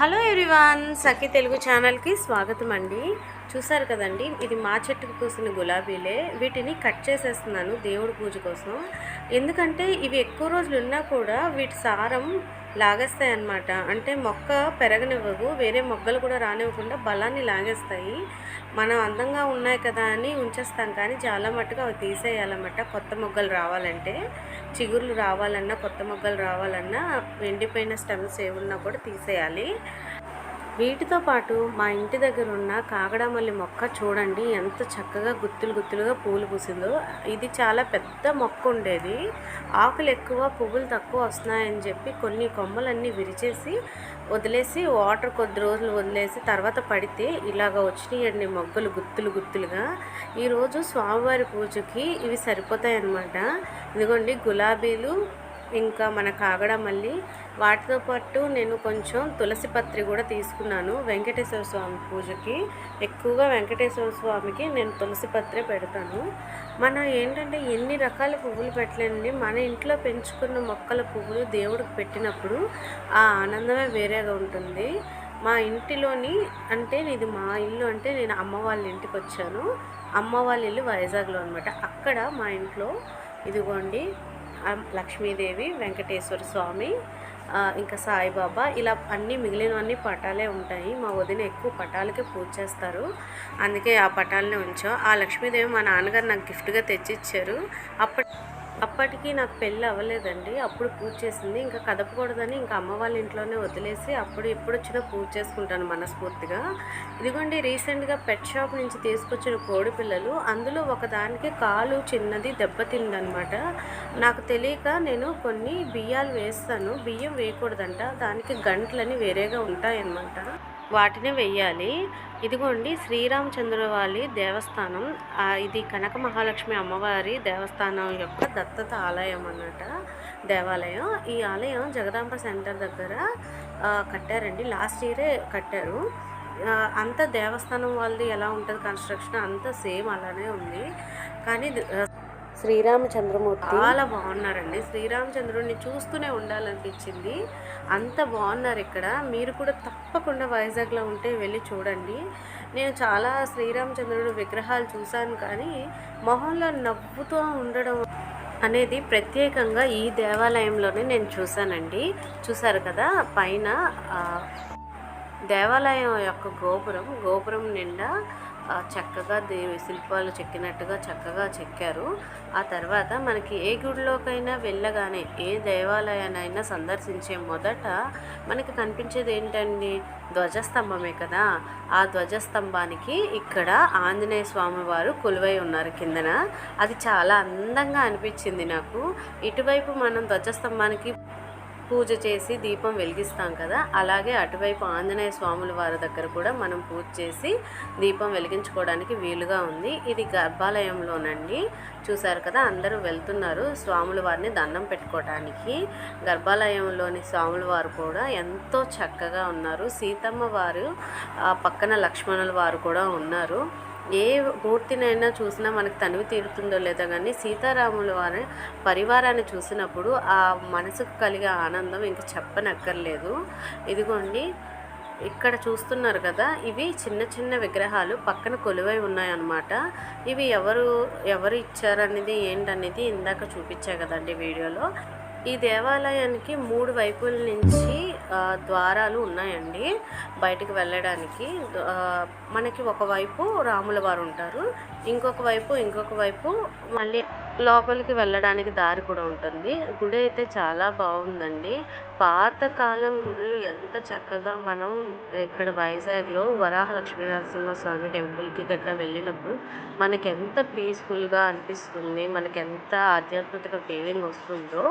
Hello everyone, సఖీ తెలుగు ఛానల్కి స్వాగతం అండి. చూసారు కదండి, ఇది మా చెట్టుకు పూసిన గులాబీలే. వీటిని కట్ చేసేస్తున్నాను దేవుడి పూజ కోసం. ఎందుకంటే ఇవి ఎక్కువ రోజులు ఉన్నా కూడా వీటి సారం లాగేస్తాయి అన్నమాట. అంటే మొక్క పెరగనివ్వవు, వేరే మొగ్గలు కూడా రానివ్వకుండా బలాన్ని లాగేస్తాయి. మనం అందంగా ఉన్నాయి కదా అని ఉంచేస్తాం, కానీ చాలా మట్టుగా అవి తీసేయాలన్నమాట. కొత్త మొగ్గలు రావాలంటే, చిగుర్లు రావాలన్నా, కొత్త మొగ్గలు రావాలన్నా ఎండిపోయిన స్టెమ్స్ ఏమున్నా కూడా తీసేయాలి. వీటితో పాటు మా ఇంటి దగ్గర ఉన్న కాగడామల్లి మొక్క చూడండి ఎంత చక్కగా గుత్తులు గుత్తులుగా పూలు పూసిందో. ఇది చాలా పెద్ద మొక్క ఉండేది, ఆకులు ఎక్కువ పువ్వులు తక్కువ వస్తున్నాయని చెప్పి కొన్ని కొమ్మలన్నీ విరిచేసి వదిలేసి వాటర్ కొద్ది రోజులు వదిలేసి తర్వాత పడితే ఇలాగ వచ్చినాయండి మొగ్గలు గుత్తులు గుత్తులుగా. ఈరోజు స్వామివారి పూజకి ఇవి సరిపోతాయి అన్నమాట. ఇదిగోండి గులాబీలు, ఇంకా మన కాగడామల్లి. వాటితో పాటు నేను కొంచెం తులసి పత్రి కూడా తీసుకున్నాను వెంకటేశ్వర స్వామి పూజకి. ఎక్కువగా వెంకటేశ్వర స్వామికి నేను తులసి పత్రే పెడతాను. మనం ఏంటంటే ఎన్ని రకాల పువ్వులు పెట్టలేండి, మన ఇంట్లో పెంచుకున్న మొక్కల పువ్వులు దేవుడికి పెట్టినప్పుడు ఆ ఆనందమే వేరేగా ఉంటుంది. మా ఇంటిలోని అంటే ఇది మా ఇల్లు, అంటే నేను అమ్మ వాళ్ళ ఇంటికి వచ్చాను. అమ్మ వాళ్ళ ఇల్లు వైజాగ్లో అనమాట. అక్కడ మా ఇంట్లో ఇదిగోండి లక్ష్మీదేవి, వెంకటేశ్వర స్వామి, ఇంకా సాయిబాబా, ఇలా అన్నీ మిగిలినవన్నీ పటాలే ఉంటాయి. మా వదిన ఎక్కువ పటాలకే పూజ చేస్తారు, అందుకే ఆ పటాలనే ఉంచాం. ఆ లక్ష్మీదేవి మా నాన్నగారు నాకు గిఫ్ట్గా తెచ్చిచ్చారు. అప్పటికి నాకు పెళ్ళి అవ్వలేదండి, అప్పుడు పూజ చేసింది. ఇంకా కదపకూడదని ఇంకా అమ్మ వాళ్ళ ఇంట్లోనే వదిలేసి అప్పుడు ఎప్పుడు వచ్చినా పూజ చేసుకుంటాను మనస్ఫూర్తిగా. ఇదిగోండి రీసెంట్గా పెట్ షాప్ నుంచి తీసుకొచ్చిన కోడి పిల్లలు, అందులో ఒకదానికి కాలు చిన్నది దెబ్బతిందనమాట. నాకు తెలియక నేను కొన్ని బియ్యాలు వేస్తాను, బియ్యం వేయకూడదంట, దానికి గంటలని వేరేగా ఉంటాయన్నమాట, వాటిని వెయ్యాలి. ఇదిగోండి శ్రీరామచంద్రుల వారి దేవస్థానం. ఇది కనక మహాలక్ష్మి అమ్మవారి దేవస్థానం యొక్క దత్తత ఆలయం అన్నమాట, దేవాలయం. ఈ ఆలయం జగదాంబ సెంటర్ దగ్గర కట్టారండి, లాస్ట్ ఇయరే కట్టారు. అంత దేవస్థానం వాళ్ళది ఎలా ఉంటుంది కన్స్ట్రక్షన్ అంతా సేమ్ అలానే ఉంది. కానీ శ్రీరామచంద్రమూర్తి చాలా బాగున్నారండి. శ్రీరామచంద్రుడిని చూస్తూనే ఉండాలనిపించింది, అంత బాగున్నారు ఇక్కడ. మీరు కూడా తప్పకుండా వైజాగ్లో ఉంటే వెళ్ళి చూడండి. నేను చాలా శ్రీరామచంద్రుడు విగ్రహాలు చూశాను, కానీ మొహంలో నవ్వుతూ ఉండడం అనేది ప్రత్యేకంగా ఈ దేవాలయంలోనే నేను చూశానండి. చూశారు కదా పైన దేవాలయం యొక్క గోపురం నిండా చక్కగా దేవి శిల్పాలు చెక్కినట్టుగా చక్కగా చెక్కారు. ఆ తర్వాత మనకి ఏ గుడిలోకైనా వెళ్ళగానే, ఏ దేవాలయానైనా సందర్శించే మొదట మనకి కనిపించేది ఏంటండి, ధ్వజస్తంభమే కదా. ఆ ధ్వజస్తంభానికి ఇక్కడ ఆంజనేయ స్వామి వారు కొలువై ఉన్నారు కిందన. అది చాలా అందంగా అనిపించింది నాకు. ఇటువైపు మనం ధ్వజస్తంభానికి పూజ చేసి దీపం వెలిగిస్తాం కదా, అలాగే అటువైపు ఆంజనేయ స్వాముల వారి దగ్గర కూడా మనం పూజ చేసి దీపం వెలిగించుకోవడానికి వీలుగా ఉంది. ఇది గర్భాలయంలోనండి. చూశారు కదా అందరూ వెళ్తున్నారు స్వాముల వారిని దండం పెట్టుకోవడానికి. గర్భాలయంలోని స్వాముల వారు కూడా ఎంతో చక్కగా ఉన్నారు. సీతమ్మ వారు పక్కన లక్ష్మణుల వారు కూడా ఉన్నారు. ఏ మూర్తినైనా చూసినా మనకు తనివి తీరుతుందో లేదో, కానీ సీతారాముల వారి పరివారాన్ని చూసినప్పుడు ఆ మనసుకు కలిగే ఆనందం ఇంక చెప్పనక్కర్లేదు. ఇదిగోండి ఇక్కడ చూస్తున్నారు కదా, ఇవి చిన్న చిన్న విగ్రహాలు పక్కన కొలువై ఉన్నాయన్నమాట. ఇవి ఎవరు ఇచ్చారనేది ఏంటనేది ఇందాక చూపించా కదండి వీడియోలో. ఈ దేవాలయానికి 3 వైపుల నుంచి ద్వారాలు ఉన్నాయండి బయటకు వెళ్ళడానికి. మనకి ఒకవైపు రాముల వారు ఉంటారు, ఇంకొక వైపు మళ్ళీ లోపలికి వెళ్ళడానికి దారి కూడా ఉంటుంది. గుడి అయితే చాలా బాగుందండి. పాతకాలం గుడులు ఎంత చక్కగా మనం ఇక్కడ వైజాగ్లో వరాహ లక్ష్మీనరసింహస్వామి టెంపుల్కి దగ్గర వెళ్ళినప్పుడు మనకి ఎంత పీస్ఫుల్గా అనిపిస్తుంది, మనకి ఎంత ఆధ్యాత్మిక ఫీలింగ్ వస్తుందో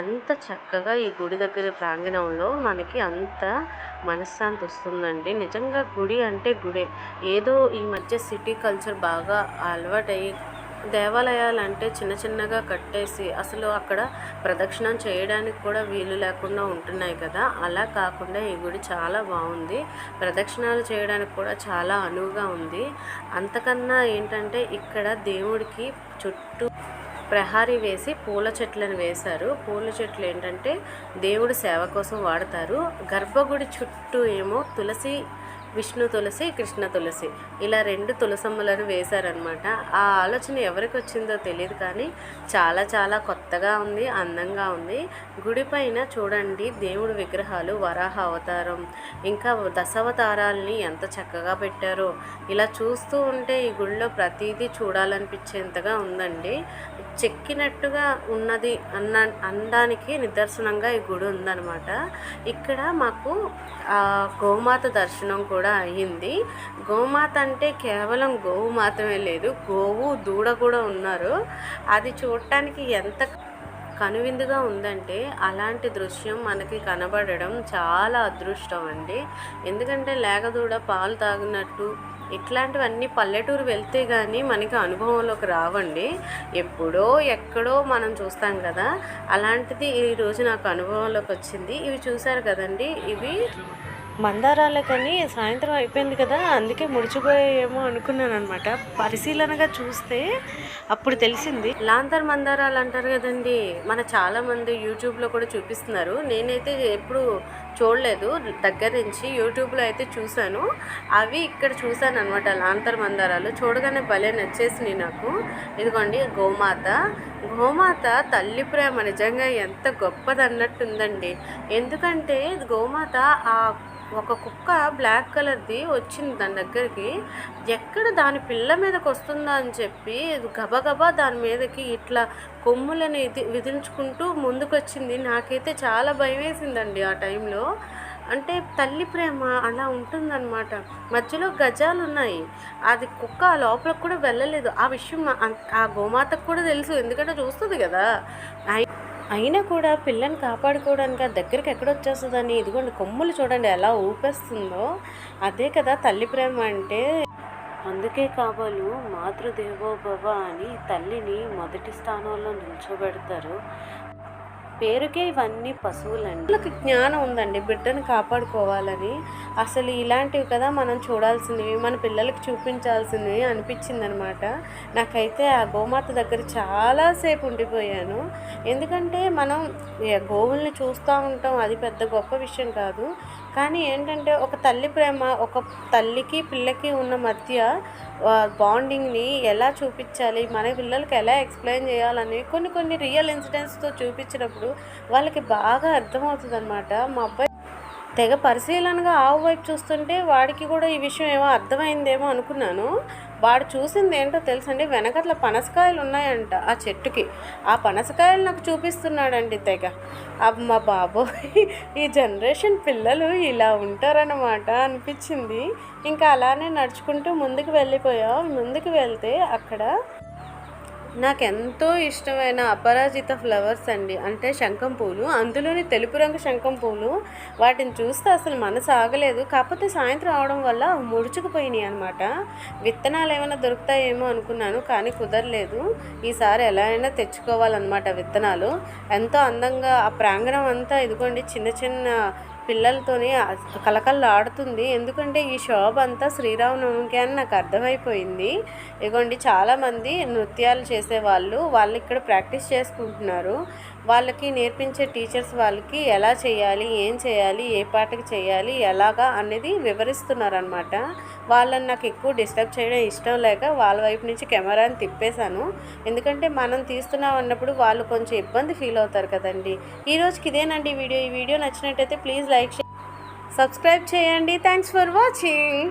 అంత చక్కగా ఈ గుడి దగ్గర ప్రాంగణంలో మనకి అంత మనశ్శాంతి వస్తుందండి. నిజంగా గుడి అంటే గుడే. ఏదో ఈ మధ్య సిటీ కల్చర్ బాగా అలవాటయ్యి దేవాలయాలు అంటే చిన్న చిన్నగా కట్టేసి అసలు అక్కడ ప్రదక్షిణం చేయడానికి కూడా వీలు లేకుండా ఉంటున్నాయి కదా, అలా కాకుండా ఈ గుడి చాలా బాగుంది. ప్రదక్షిణాలు చేయడానికి కూడా చాలా అనువుగా ఉంది. అంతకన్నా ఏంటంటే ఇక్కడ దేవుడికి చుట్టూ ప్రహారీ వేసి పూల చెట్లను వేశారు. పూల చెట్లు ఏంటంటే దేవుడు సేవ కోసం వాడతారు. గర్భగుడి చుట్టూ ఏమో తులసి, విష్ణు తులసి, కృష్ణ తులసి ఇలా 2 తులసమ్మలను వేశారనమాట. ఆ ఆలోచన ఎవరికి వచ్చిందో తెలియదు, కానీ చాలా చాలా కొత్తగా ఉంది, అందంగా ఉంది. గుడి పైన చూడండి దేవుడి విగ్రహాలు, వరాహ అవతారం, ఇంకా దశావతారాలని ఎంత చక్కగా పెట్టారో. ఇలా చూస్తూ ఉంటే ఈ గుడిలో ప్రతిదీ చూడాలనిపించేంతగా ఉందండి. చెక్కినట్టుగా ఉన్నది అనడానికి నిదర్శనంగా ఈ గుడి ఉందన్నమాట. ఇక్కడ మాకు గోమాత దర్శనం కూడా అయ్యింది. గోమాత అంటే కేవలం గోవు మాత్రమే లేదు, గోవు దూడ కూడా ఉన్నారు. అది చూడటానికి ఎంత కనువిందుగా ఉందంటే అలాంటి దృశ్యం మనకి కనబడడం చాలా అదృష్టం అండి. ఎందుకంటే లేగదూడ పాలు తాగినట్టు ఇట్లాంటివన్నీ పల్లెటూరు వెళ్తే కానీ మనకి అనుభవంలోకి రావండి. ఎప్పుడో ఎక్కడో మనం చూస్తాం కదా, అలాంటిది ఈరోజు నాకు అనుభవంలోకి వచ్చింది. ఇవి చూశారు కదండి, ఇవి మందారాలకని సాయంత్రం అయిపోయింది కదా, అందుకే ముడిచిపోయాయేమో అనుకున్నాను అనమాట. పరిశీలనగా చూస్తే అప్పుడు తెలిసింది. లాంతర్ మందారాలు అంటారు కదండి, మన చాలామంది యూట్యూబ్లో కూడా చూపిస్తున్నారు. నేనైతే ఎప్పుడు చూడలేదు, దగ్గర నుంచి యూట్యూబ్లో అయితే చూశాను. అవి ఇక్కడ చూశాను అనమాట, లాంతర్ మందారాలు. చూడగానే భలే నచ్చేసినాయి నాకు. ఇదిగోండి గోమాత. గోమాత తల్లి ప్రేమ నిజంగా ఎంత గొప్పదన్నట్టుందండి. ఎందుకంటే గోమాత ఒక కుక్క బ్లాక్ కలర్ది వచ్చింది దాని దగ్గరికి. ఎక్కడ దాని పిల్ల మీదకి వస్తుందా అని చెప్పి గబగబా దాని మీదకి ఇట్లా కొమ్ములని విదిల్చుకుంటూ ముందుకు వచ్చింది. నాకైతే చాలా భయం వేసిందండి ఆ టైంలో. అంటే తల్లి ప్రేమ అలా ఉంటుందన్నమాట. మధ్యలో గజాలు ఉన్నాయి, అది కుక్క లోపలికి కూడా వెళ్ళలేదు. ఆ విషయం ఆ గోమాతకు కూడా తెలుసు, ఎందుకంటే చూస్తుంది కదా. అయినా కూడా పిల్లని కాపాడుకోవడానికి ఆ దగ్గరికి ఎక్కడొచ్చేస్తుందని ఇదిగోండి కొమ్ములు చూడండి ఎలా ఊపేస్తుందో. అదే కదా తల్లి ప్రేమ అంటే. అందుకే కాబోలు మాతృదేవోభవ అని తల్లిని మొదటి స్థానంలో నిల్చోబెడతారు. పేరుకే ఇవన్నీ పశువులండి. వాళ్ళకి జ్ఞానం ఉందండి బిడ్డను కాపాడుకోవాలని. అసలు ఇలాంటివి కదా మనం చూడాల్సినవి, మన పిల్లలకి చూపించాల్సినవి అనిపించింది అనమాట. నాకైతే ఆ గోమాత దగ్గర చాలాసేపు ఉండిపోయాను. ఎందుకంటే మనం గోవుల్ని చూస్తూ ఉంటాం, అది పెద్ద గొప్ప విషయం కాదు. కానీ ఏంటంటే ఒక తల్లి ప్రేమ, ఒక తల్లికి పిల్లకి ఉన్న మధ్య బాండింగ్ని ఎలా చూపించాలి, మన పిల్లలకి ఎలా ఎక్స్ప్లెయిన్ చేయాలని కొన్ని రియల్ ఇన్సిడెంట్స్తో చూపించినప్పుడు వాళ్ళకి బాగా అర్థమవుతుంది అనమాట. మా అబ్బాయి తెగ పరిశీలనగా ఆవు వైపు చూస్తుంటే వాడికి కూడా ఈ విషయం ఏమో అర్థమైందేమో అనుకున్నాను. వాడు చూసింది ఏంటో తెలుసండి, వెనకట్ల పనసకాయలు ఉన్నాయంట ఆ చెట్టుకి. ఆ పనసకాయలు నాకు చూపిస్తున్నాడండి తెగ. అమ్మ బాబోయ్, ఈ జనరేషన్ పిల్లలు ఇలా ఉంటారన్నమాట అనిపించింది. ఇంకా అలానే నడుచుకుంటూ ముందుకు వెళ్ళిపోయాం. ముందుకు వెళ్తే అక్కడ నాకెంతో ఇష్టమైన అపరాజిత ఫ్లవర్స్ అండి, అంటే శంఖం పూలు, అందులోని తెలుపు రంగు శంఖం పూలు. వాటిని చూస్తే అసలు మనసు ఆగలేదు. కాకపోతే సాయంత్రం అవడం వల్ల ముడుచుకుపోయినాయి అనమాట. విత్తనాలు ఏమైనా దొరుకుతాయేమో అనుకున్నాను, కానీ కుదరలేదు. ఈసారి ఎలా అయినా తెచ్చుకోవాలన్నమాట విత్తనాలు. ఎంతో అందంగా ఆ ప్రాంగణం అంతా ఇదిగోండి చిన్న చిన్న పిల్లలతోనే కలకల్లాడుతుంది. ఎందుకంటే ఈ షాప్ అంతా శ్రీరామనవమికి అని నాకు అర్థమైపోయింది. ఇదిగోండి చాలామంది నృత్యాలు చేసేవాళ్ళు, వాళ్ళు ఇక్కడ ప్రాక్టీస్ చేసుకుంటున్నారు. వాళ్ళకి నేర్పించే టీచర్స్ వాళ్ళకి ఎలా చేయాలి, ఏం చేయాలి, ఏ పాటకి చేయాలి, ఎలాగా అనేది వివరిస్తున్నారనమాట. వాళ్ళని నాకు ఎక్కువ డిస్టర్బ్ చేయడం ఇష్టం లేక వాళ్ళ వైపు నుంచి కెమెరాని తిప్పేశాను. ఎందుకంటే మనం తీస్తున్నాం అన్నప్పుడు వాళ్ళు కొంచెం ఇబ్బంది ఫీల్ అవుతారు కదండి. ఈరోజుకి ఇదేనండి వీడియో. ఈ వీడియో నచ్చినట్టయితే ప్లీజ్ లైక్, సబ్స్క్రైబ్ చేయండి. Thanks for watching.